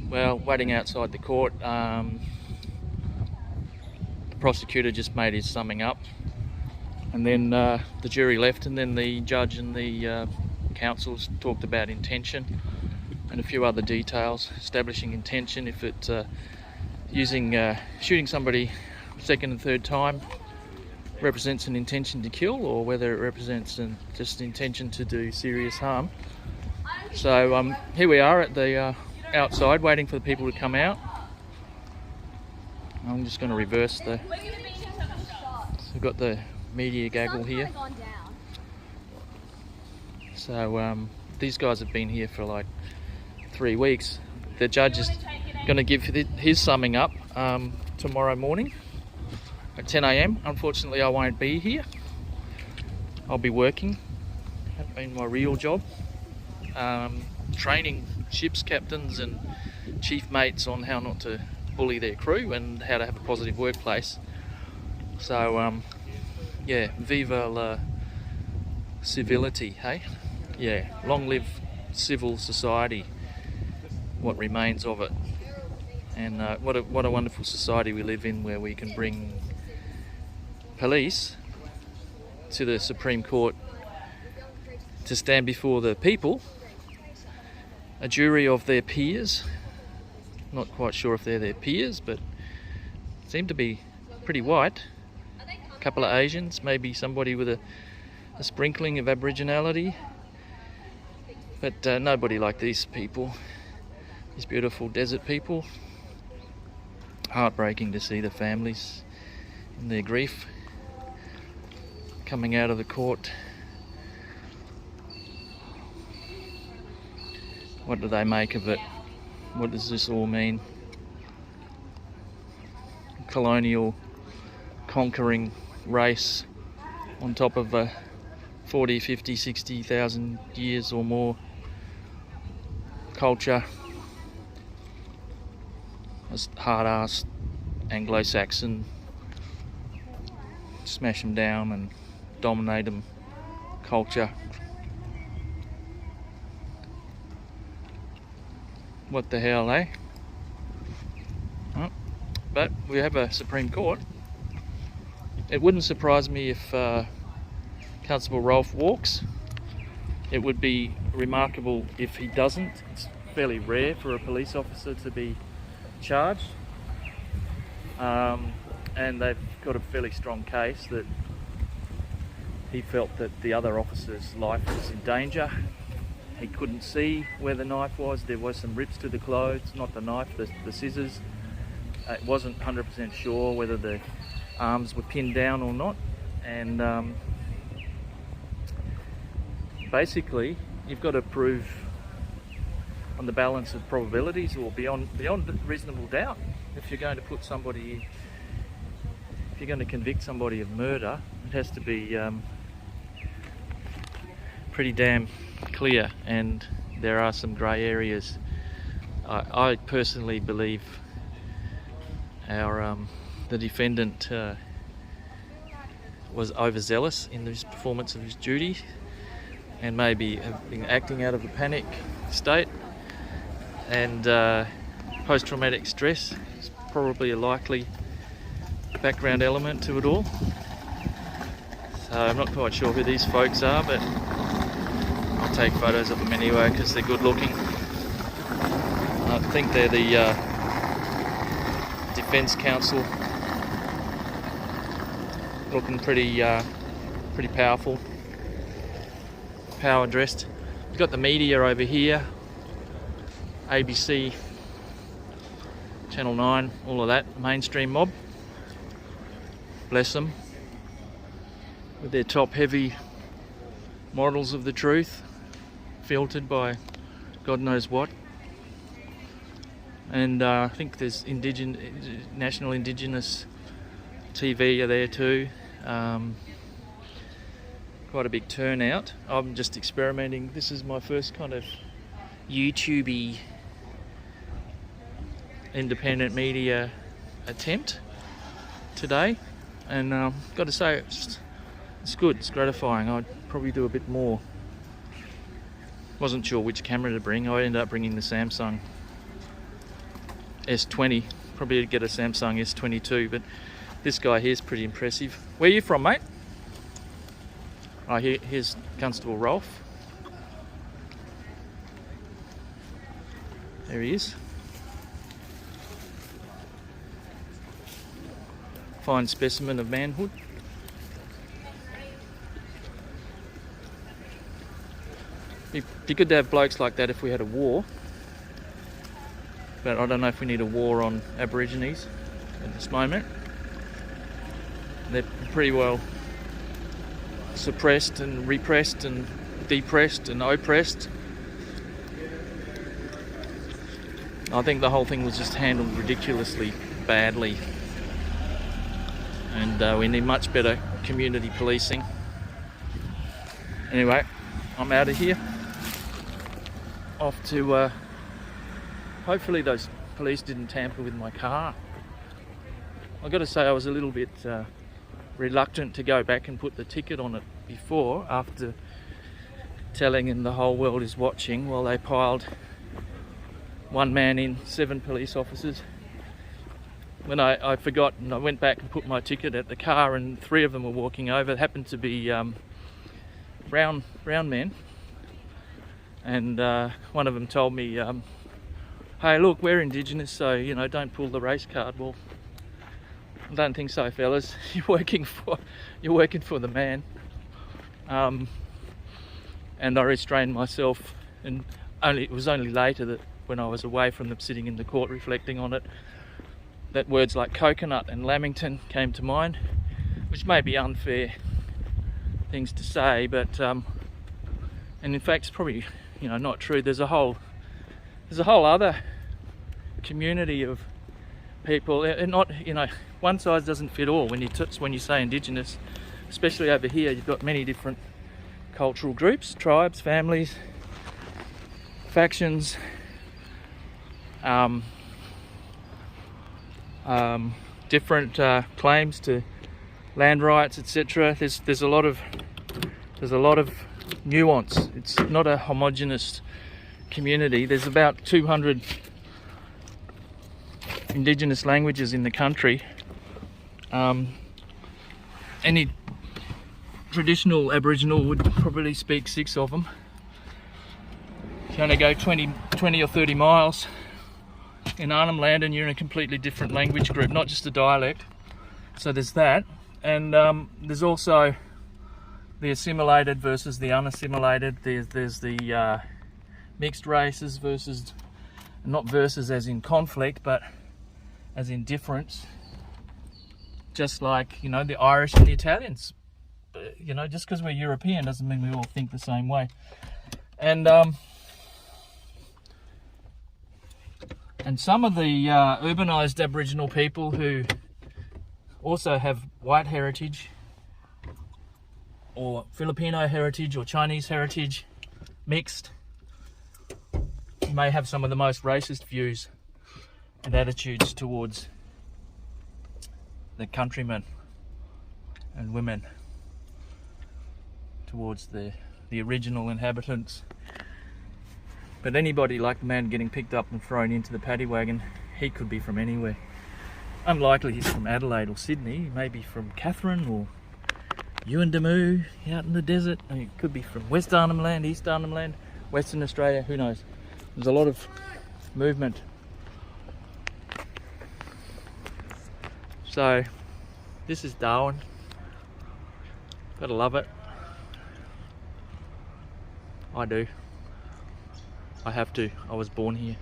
Well, waiting outside the court, the prosecutor just made his summing up, and then the jury left, and then the judge and the counsels talked about intention and a few other details, establishing intention, if it shooting somebody second and third time represents an intention to kill, or whether it represents just intention to do serious harm. So here we are at the outside, waiting for the people to come out. I'm just going to reverse so we've got the media gaggle here. So these guys have been here for like 3 weeks. The judge is going to give his summing up tomorrow morning at 10 a.m. Unfortunately, I won't be here. I'll be working in my real job, training ship's captains and chief mates on how not to bully their crew and how to have a positive workplace. So yeah, viva la civility, hey? Yeah, long live civil society, what remains of it. And what a wonderful society we live in, where we can bring police to the Supreme Court to stand before the people, a jury of their peers. Not quite sure if they're their peers, but seem to be pretty white. A couple of Asians, maybe somebody with a sprinkling of Aboriginality, but nobody like these people, these beautiful desert people. Heartbreaking to see the families in their grief coming out of the court. What do they make of it? What does this all mean? Colonial conquering race on top of 40, 50, 60,000 years or more culture. Hard-ass Anglo-Saxon, smash them down and dominate them culture. What the hell, eh? Oh, but we have a Supreme Court. It wouldn't surprise me if Constable Rolfe walks. It would be remarkable if he doesn't. It's fairly rare for a police officer to be charged, and they've got a fairly strong case that he felt that the other officer's life was in danger. He couldn't see where the knife was. There was some rips to the clothes, not the knife, the scissors. It wasn't 100% sure whether the arms were pinned down or not, and basically you've got to prove on the balance of probabilities, or beyond reasonable doubt. If you're going to put somebody, if you're going to convict somebody of murder, it has to be pretty damn clear, and there are some grey areas. I personally believe the defendant was overzealous in his performance of his duty, and maybe been acting out of a panic state, and post-traumatic stress is probably a likely background element to it all. So I'm not quite sure who these folks are, but I'll take photos of them anyway because they're good looking. I think they're the Defence Counsel, looking pretty powerful, power dressed. We've got the media over here, ABC, Channel 9, all of that, mainstream mob. Bless them, with their top heavy models of the truth, filtered by God knows what. And I think there's national indigenous TV are there too. Quite a big turnout. I'm just experimenting. This is my first kind of YouTubey independent media attempt today, and got to say it's good, it's gratifying. I'd probably do a bit more. Wasn't sure which camera to bring. I ended up bringing the Samsung. S20. Probably get a Samsung S22, but this guy here is pretty impressive. Where are you from, mate? Oh, here's Constable Rolfe. There he is. Fine specimen of manhood. It'd be good to have blokes like that if we had a war. But I don't know if we need a war on Aborigines at this moment. They're pretty well suppressed and repressed and depressed and oppressed. I think the whole thing was just handled ridiculously badly, and we need much better community policing. Anyway, I'm out of here. Off to hopefully those police didn't tamper with my car. I've got to say I was a little bit reluctant to go back and put the ticket on it before, after telling him the whole world is watching, while they piled one man in 7 police officers. When I forgot and I went back and put my ticket at the car, and 3 of them were walking over. It happened to be brown men, and one of them told me, hey look, we're Indigenous, so you know, don't pull the race card. Well, I don't think so, fellas. You're working for the man. And I restrained myself, and it was only later that, when I was away from them, sitting in the court reflecting on it, that words like coconut and lamington came to mind, which may be unfair things to say, but and in fact it's probably, you know, not true. There's a whole other community of people, and not, you know, one size doesn't fit all when you say Indigenous, especially over here. You've got many different cultural groups, tribes, families, factions, different claims to land rights, etc. There's a lot of nuance. It's not a homogenous community. There's about 200 Indigenous languages in the country. Any traditional Aboriginal would probably speak 6 of them. You only go 20 or 30 miles in Arnhem Land and you're in a completely different language group, not just a dialect. So there's that, and there's also the assimilated versus the unassimilated. There's the mixed races versus, not versus as in conflict, but as in difference. Just like, you know, the Irish and the Italians. You know, just because we're European doesn't mean we all think the same way. And some of the urbanised Aboriginal people who also have white heritage, or Filipino heritage, or Chinese heritage, mixed, may have some of the most racist views and attitudes towards the countrymen and women, towards the original inhabitants. But anybody like the man getting picked up and thrown into the paddy wagon, he could be from anywhere. Unlikely he's from Adelaide or Sydney. He may be from Katherine or Yuendamu out in the desert. I mean, it could be from West Arnhem Land, East Arnhem Land, Western Australia, who knows. There's a lot of movement. So this is Darwin. Gotta love it. I do. I have to. I was born here.